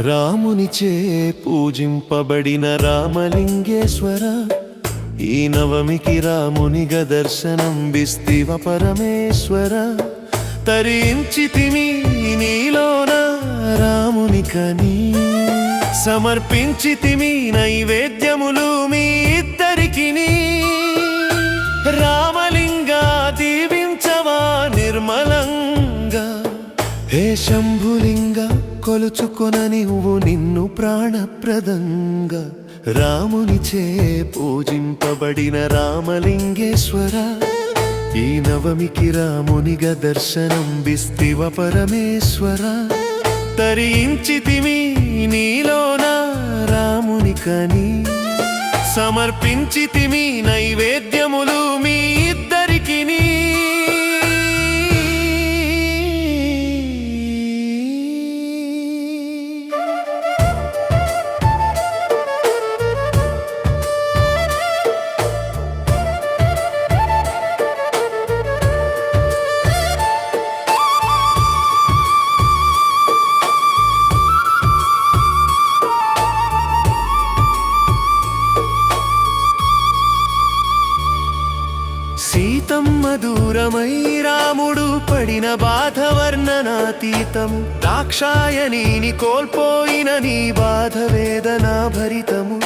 రామునిచే పూజింపబడిన రామలింగేశ్వర, ఈ నవమికి రామునిగా దర్శనం బిస్తివ పరమేశ్వర. తరించితిమి నీలోన రామునికని, సమర్పించితిమి నైవేద్యములు మీ ఇద్దరికిని. రామలింగా దీవించవా నిర్మలంగా, హే శంభులింగా కొలుచుకొననివ్వు నిన్ను ప్రాణప్రదంగా. రామునిచే పూజింపబడిన రామలింగేశ్వర, ఈ నవమికి రామునిగా దర్శనం బిస్తివ పరమేశ్వర. తరించితిమి నీలోన రామునికని, సమర్పించితిమి నైవేద్యములు మీ ఇద్దరికిని. సీతమ్మ దూరమై రాముడు పడిన బాధ వర్ణనాతీతము. దాక్షాయణిని కోల్పోయిన నీ బాధ వేదనా భరితము.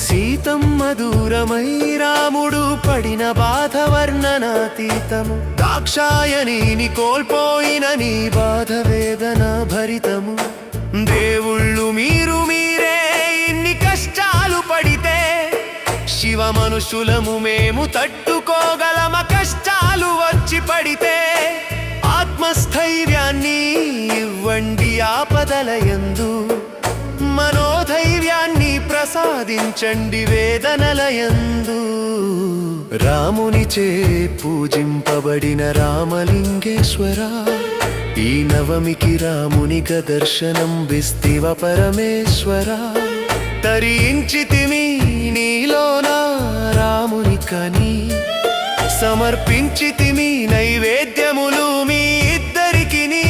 సీతమ్మ దూరమై రాముడు పడిన బాధ వర్ణనాతీతము. దాక్షాయణిని కోల్పోయిన నీ బాధ వేదనా భరితము. దేవుళ్ళు మీరు మీరే ఇన్ని కష్టాలు పడితే, శివ మనుషులము మేము తట్టుకోగలమ కష్టాలు వచ్చి పడితే. ఆత్మస్థైర్యాన్ని ఇవ్వండి ఆపదలయందు, మనోధైర్యాన్ని ప్రసాదించండి వేదనలయందు. రామునిచే పూజింపబడిన రామలింగేశ్వర, ఈ నవమికి రామునిగా దర్శనం బిస్తివ పరమేశ్వర. తరించితిమి నీలోన రామునికని, సమర్పించితిమి నైవేద్యములు మీ ఇద్దరికిని.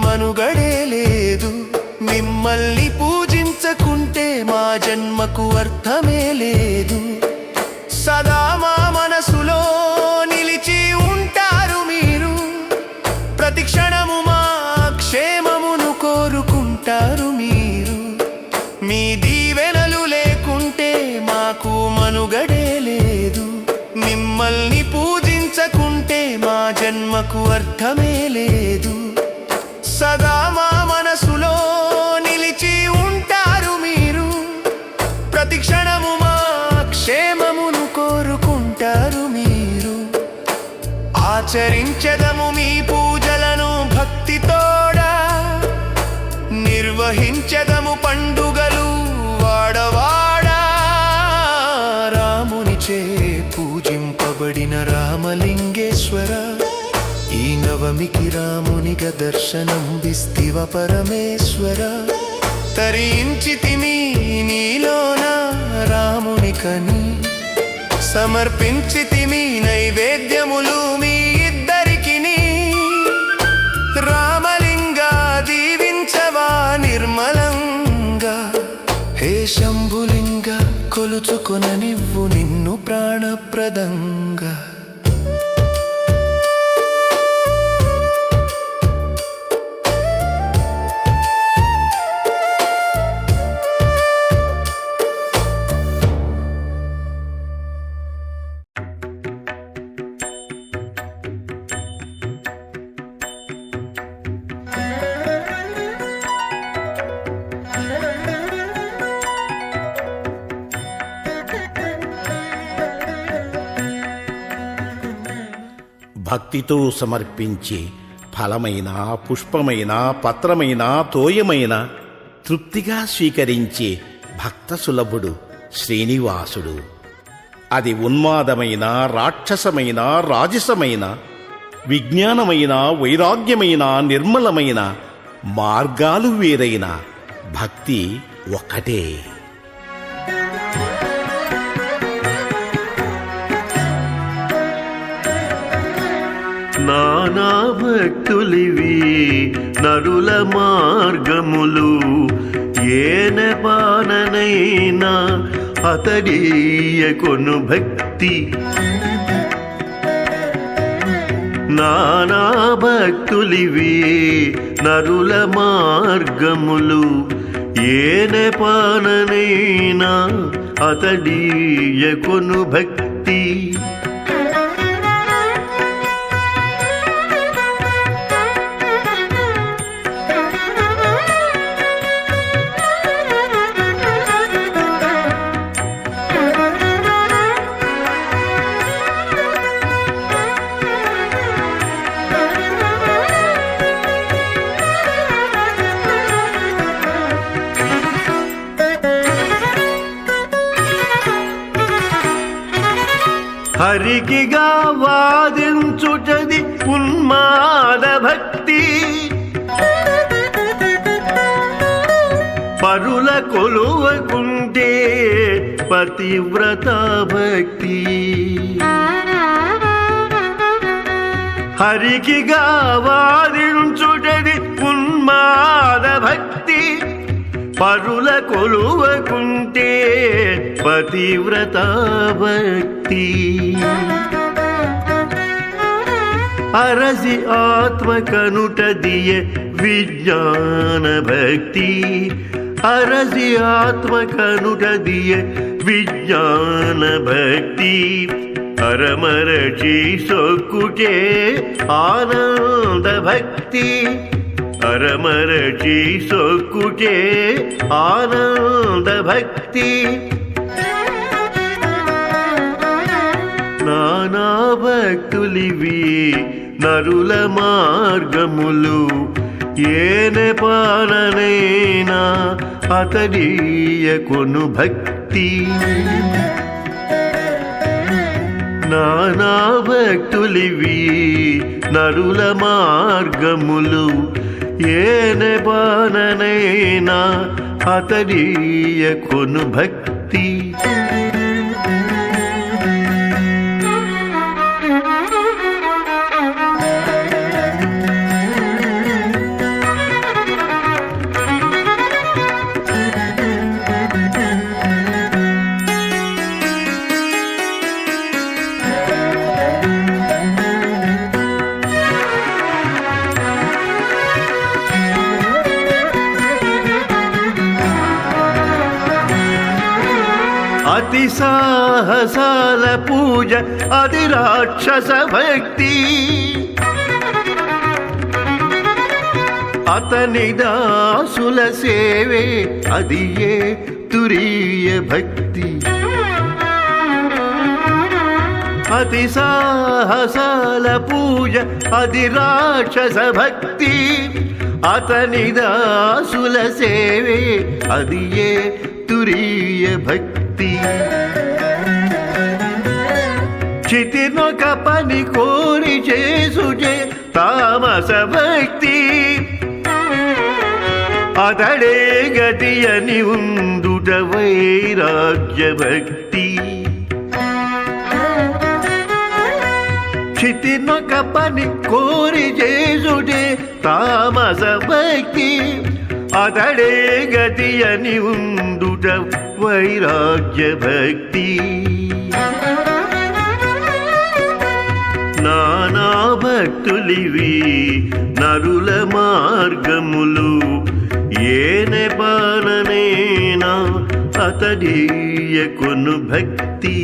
మనుగడే లేదు, మిమ్మల్ని పూజించకుంటే మా జన్మకు అర్థమే లేదు. సదా మా మనసులో నిలిచి ఉంటారు మీరు, ప్రతి క్షణము మా క్షేమమును కోరుకుంటారు మీరు. మీ దీవెనలు లేకుంటే మాకు మనుగడే లేదు, మిమ్మల్ని పూజించకుంటే మా జన్మకు అర్థమే లేదు. సదా మా మనసులో నిలిచి ఉంటారు మీరు, ప్రతి క్షణము మా క్షేమమును కోరుకుంటారు మీరు. ఆచరించెదము మీ పూజలను భక్తితోడా, నిర్వహించెదము పండుగలు వాడవాడా. రామునిచే పూజింపబడిన రామలింగేశ్వర, ఈ నవమికి రామునిగా దర్శనం బిస్తివ పరమేశ్వర. తరించితిమి నీలోన రామునికని, సమర్పించితిమి నైవేద్యములు మీ ఇద్దరికిని. రామలింగా దీవించవా నిర్మలంగా, హే శంభులింగా కొలుచుకొననివ్వు నిన్ను ప్రాణప్రదంగా. భక్తితో సమర్పించే ఫలమైన, పుష్పమైన, పత్రమైన, తోయమైన తృప్తిగా స్వీకరించే భక్త సులభుడు శ్రీనివాసుడు. అది ఉన్మాదమైన, రాక్షసమైన, రాజసమైన, విజ్ఞానమైన, వైరాగ్యమైన, నిర్మలమైన మార్గాలు వేరైన భక్తి ఒక్కటే. నానా భక్తులివి నరుల మార్గములు, ఏన బాణనైనా అతడీయ కొను భక్తి. నానా భక్తులివి నరుల మార్గములు, ఏన బాణనైనా అతడీయ కొను భక్తి. హరికిగా వాదించుటది ఉన్మాద భక్తి. పరుల కొలువకుంటే పతివ్రత భక్తి. హరికిగా వాదించుటది ఉన్మాద భక్తి. పరుల కొలువకుంటే పతివ్రత భక్తి. అరసి ఆత్మ కనుట దియ విజ్ఞాన భక్తి. అరసి ఆత్మ కనుట దియ విజ్ఞాన భక్తి. అరమరచి సొక్కుటే ఆనంద భక్తి. అరమరచి సొక్కుటే ఆనంద భక్తి. నానా భక్తులివి నరుల మార్గములు, ఏన పాలనైనా అతడీయ కొను భక్తి. నానా భక్తులివి నరుల మార్గములు, ఏన బాణనైనా అతడీయ కొను భక్తి. అతి సాహసాల పూజ అది రాక్షస భక్తి. అతని దాసుల సేవే అది ఏ తురీయ భక్తి. అతి సాహసాల పూజ అది రాక్షస భక్తి. అతని దాసుల సేవే అది ఏ తురీయ భక్తి. చితినొక పని కోరి చేసుజే తామస భక్తి. అతడే గతి అని ఉందుట వైరాగ్య భక్తి. చితినొక పని కోరి చేసుజే తామస భక్తి. అతడే గతి అని ఉందుట వైరాగ్య భక్తి. నానా భక్తులివి నరుల మార్గములు, ఏన బాణనైనా అతడీయ కొను భక్తి.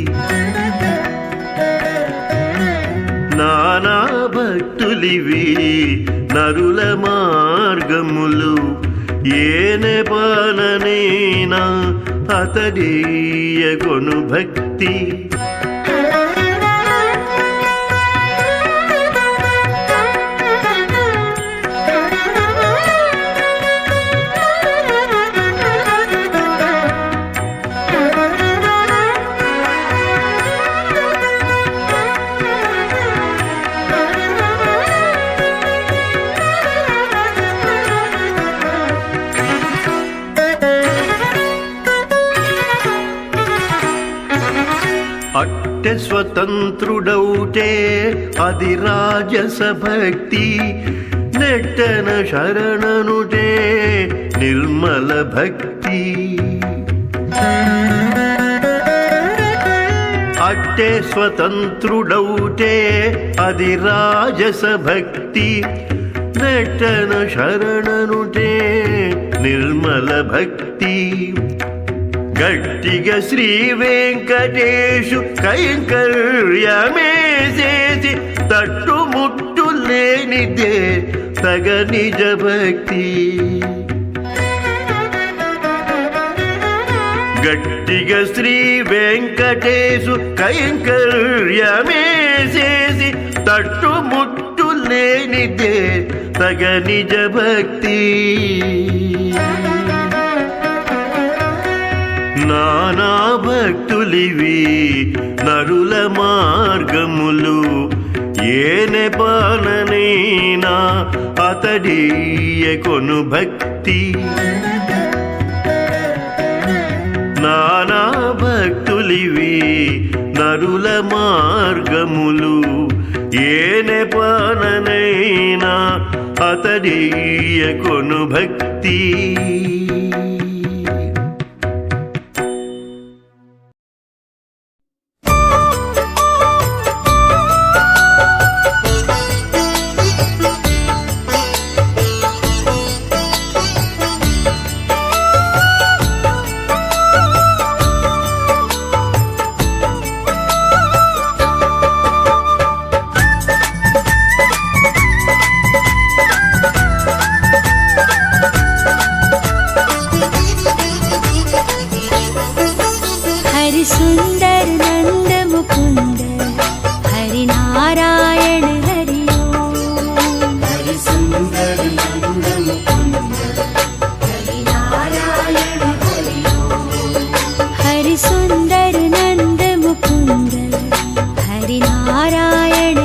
నానా భక్తులివి నరుల మార్గములు, ఏన బాణనైనా అతడీయ కొను భక్తి. అట్టె స్వతంత్రుడౌటే అది రాజస భక్తి, నెట్టన శరణనుటే నిర్మల భక్తి. అట్టే స్వతంత్రుడౌటే అది రాజస భక్తి, నెట్టన శరణనుటే నిర్మల భక్తి. గట్టిగా శ్రీ వెంకటేశు కైంకర్యమే చేసి తట్టుముట్టు లేనిదే తగ నిజ భక్తి. గట్టిగా శ్రీ వెంకటేశు కైంకర్యమే చేసి తట్టుముట్టు లేనిదే తగ నిజ భక్తి. నానా భక్తులివి నరుల మార్గములు, ఏనే పాలనైనా అతడీయ కొను భక్తి. నానా భక్తులివి నరుల మార్గములు, ఏనే పాలనైనా అతడీయ కొను భక్తి. सुंदर नंद मुकुंद हरि नारायण हरि ओम। हरि सुंदर नंद मुकुंद हरि नारायण हरि ओम। हरि सुंदर नंद मुकुंद हरि नारायण